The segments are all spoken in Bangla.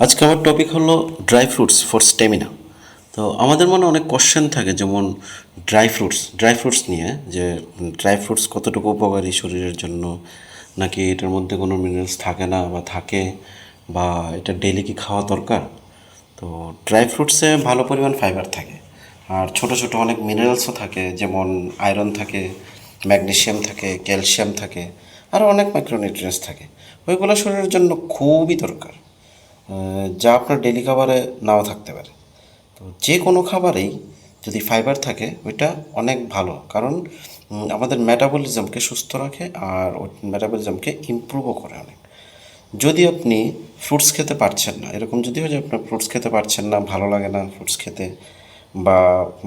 আজকে আমার টপিক হলো ড্রাই ফ্রুটস ফর স্টেমিনা। তো আমাদের মনে অনেক কোশ্চেন থাকে, যেমন ড্রাই ফ্রুটস নিয়ে, যে ড্রাই ফ্রুটস কতটুকু উপকারী শরীরের জন্য, নাকি এটার মধ্যে কোনো মিনারেলস থাকে না বা থাকে, বা এটা ডেইলি কি খাওয়া দরকার। তো ড্রাই ফ্রুটসে ভালো পরিমাণ ফাইবার থাকে, আর ছোট ছোট অনেক মিনারেলসও থাকে, যেমন আয়রন থাকে, ম্যাগনেসিয়াম থাকে, ক্যালসিয়াম থাকে, আরও অনেক মাইক্রোনিউট্রিয়েন্টস থাকে। ওইগুলো শরীরের জন্য খুবই দরকার, যা আপনার ডেলি খাবারে নাও থাকতে পারে। তো যে কোনো খাবারেই যদি ফাইবার থাকে ওইটা অনেক ভালো, কারণ আমাদের মেটাবলিজমকে সুস্থ রাখে, আর ওই মেটাবলিজমকে ইমপ্রুভও করে অনেক। যদি আপনি ফ্রুটস খেতে পারছেন না, এরকম যদি হয় যে আপনার ফ্রুটস খেতে পারছেন না, ভালো লাগে না ফ্রুটস খেতে, বা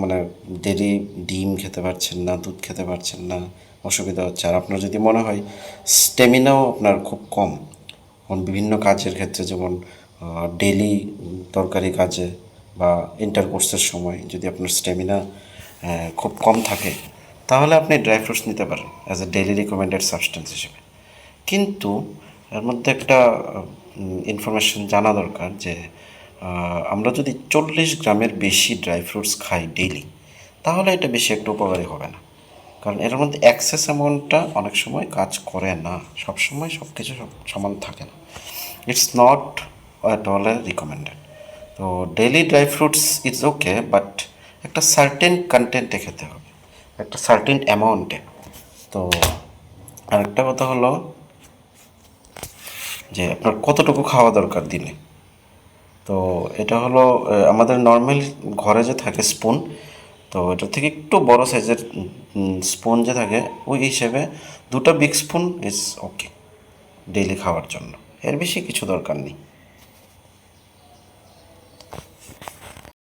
মানে ডেলি ডিম খেতে পারছেন না, দুধ খেতে পারছেন না, অসুবিধা হচ্ছে, আর আপনার যদি মনে হয় স্টেমিনাও আপনার খুব কম, বিভিন্ন কাজের ক্ষেত্রে, যেমন ডেলি দরকারি কাজে বা ইন্টারকোর্সের সময় যদি আপনার স্ট্যামিনা খুব কম থাকে, তাহলে আপনি ড্রাই ফ্রুটস নিতে পারেন as a daily recommended substance হিসেবে। কিন্তু এর মধ্যে একটা ইনফরমেশন জানা দরকার, যে আমরা যদি 40 গ্রামের বেশি ড্রাই ফ্রুটস খাই ডেইলি, তাহলে এটা বেশি একটা উপকারী হবে না, কারণ এর মধ্যে অ্যাক্সেস অ্যামাউন্টটা অনেক সময় কাজ করে না, সব সময় সব কিছু সব সমান থাকে না। It's not at all recommended. তো daily dry fruits it's okay, but একটা সার্টেন কন্টেন্টে খেতে হবে, একটা সার্টেন অ্যামাউন্টে। তো আরেকটা কথা হলো যে আপনার কতটুকু খাওয়া দরকার দিনে। তো এটা হলো আমাদের নর্মাল ঘরে যে থাকে স্পুন, তো এটা থেকে একটু বড় সাইজের স্পুন যে থাকে, ওই হিসেবে 2টা big spoon is okay daily খাওয়ার জন্য, এর বেশি কিছু দরকার নেই।